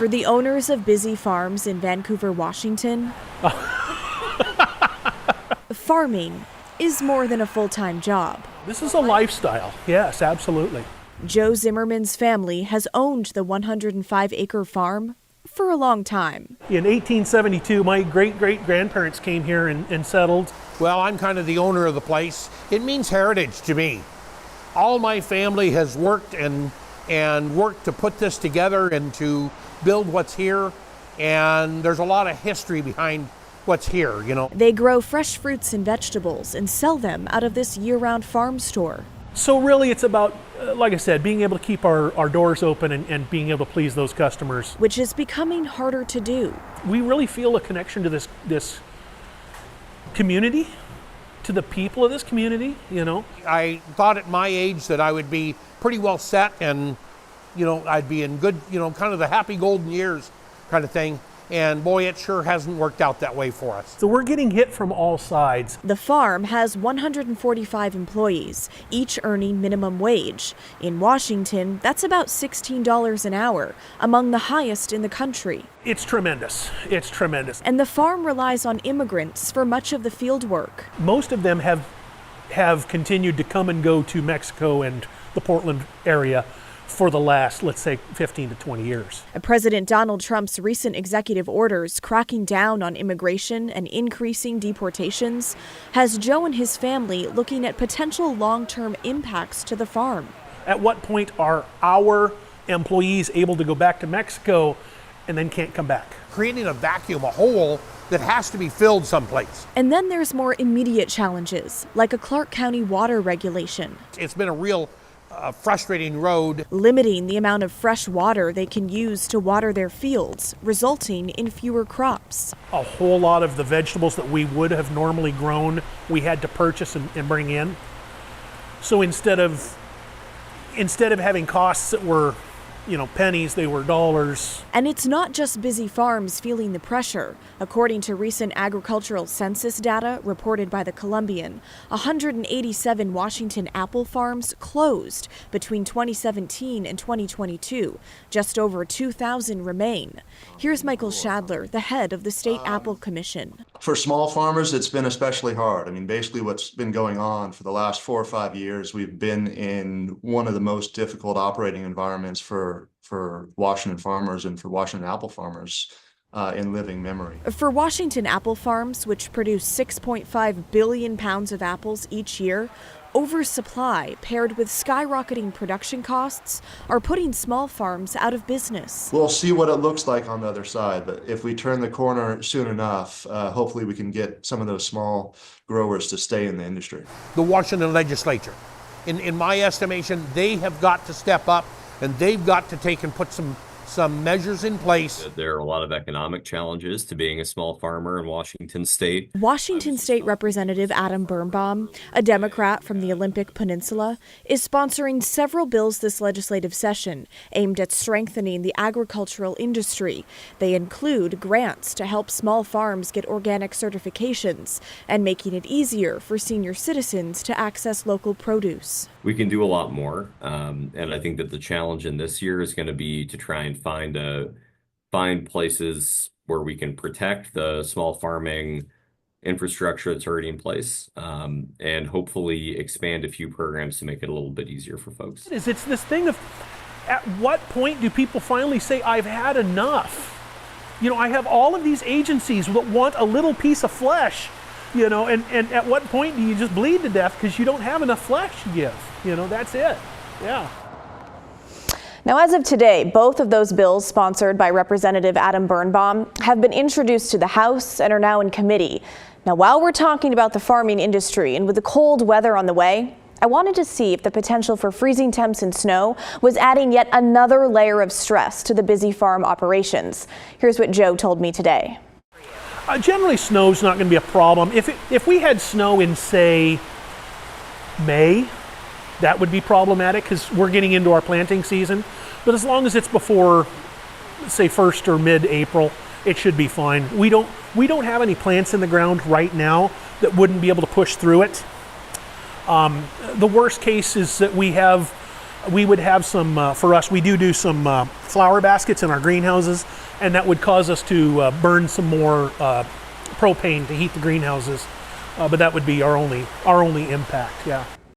For the owners of busy farms in Vancouver, Washington, farming is more than a full-time job. This is a lifestyle. Yes, absolutely. Joe Zimmerman's family has owned the 105-acre farm for a long time. In 1872, my great-great-grandparents came here and settled. Well, I'm kind of the owner of the place. It means heritage to me. All my family has worked and worked to put this together and to build what's here, and there's a lot of history behind what's here, you know. They grow fresh fruits and vegetables and sell them out of this year-round farm store. So really it's about, like I said, being able to keep our doors open and being able to please those customers. Which is becoming harder to do. We really feel a connection to this community, to the people of this community, you know. I thought at my age that I would be pretty well set and, you know, I'd be in good, you know, kind of the happy golden years kind of thing. And boy, it sure hasn't worked out that way for us. So we're getting hit from all sides. The farm has 145 employees, each earning minimum wage. In Washington, that's about $16 an hour, among the highest in the country. It's tremendous. It's tremendous. And the farm relies on immigrants for much of the field work. Most of them have continued to come and go to Mexico and the Portland area for the last, let's say, 15 to 20 years. President Donald Trump's recent executive orders cracking down on immigration and increasing deportations has Joe and his family looking at potential long-term impacts to the farm. At what point are our employees able to go back to Mexico and then can't come back? Creating a vacuum, a hole that has to be filled someplace. And then there's more immediate challenges, like a Clark County water regulation. It's been a real frustrating road. Limiting the amount of fresh water they can use to water their fields, resulting in fewer crops. A whole lot of the vegetables that we would have normally grown, we had to purchase and bring in. So instead of having costs that were, you know, pennies, they were dollars. And it's not just busy farms feeling the pressure. According to recent agricultural census data reported by the Columbian, 187 Washington apple farms closed between 2017 and 2022. Just over 2,000 remain. Here's Michael Shadler, the head of the State Apple Commission. For small farmers, it's been especially hard. I mean, basically what's been going on for the last 4 or 5 years, we've been in one of the most difficult operating environments for Washington farmers and for Washington apple farmers in living memory. For Washington apple farms, which produce 6.5 billion pounds of apples each year, oversupply paired with skyrocketing production costs are putting small farms out of business. We'll see what it looks like on the other side, but if we turn the corner soon enough, hopefully we can get some of those small growers to stay in the industry. The Washington legislature, in my estimation, they have got to step up and they've got to take and put some measures in place. There are a lot of economic challenges to being a small farmer in Washington State. Washington State Representative Adam Birnbaum, a Democrat from the Olympic Peninsula, is sponsoring several bills this legislative session aimed at strengthening the agricultural industry. They include grants to help small farms get organic certifications and making it easier for senior citizens to access local produce. We can do a lot more, and I think that the challenge in this year is going to be to try and find places where we can protect the small farming infrastructure that's already in place, and hopefully expand a few programs to make it a little bit easier for folks. It's this thing of, at what point do people finally say, I've had enough? You know, I have all of these agencies that want a little piece of flesh, you know, and at what point do you just bleed to death because you don't have enough flesh to give? You know, that's it. Yeah. Now, as of today, both of those bills sponsored by Representative Adam Birnbaum have been introduced to the House and are now in committee. Now, while we're talking about the farming industry and with the cold weather on the way, I wanted to see if the potential for freezing temps and snow was adding yet another layer of stress to the busy farm operations. Here's what Joe told me today. Generally, snow's not going to be a problem. If we had snow in, say, May, that would be problematic because we're getting into our planting season. But as long as it's before, say, 1st or mid-April, it should be fine. We don't have any plants in the ground right now that wouldn't be able to push through it. The worst case is that we have we would have some, for us, we do some flower baskets in our greenhouses, and that would cause us to burn some more propane to heat the greenhouses. But that would be our only impact, yeah.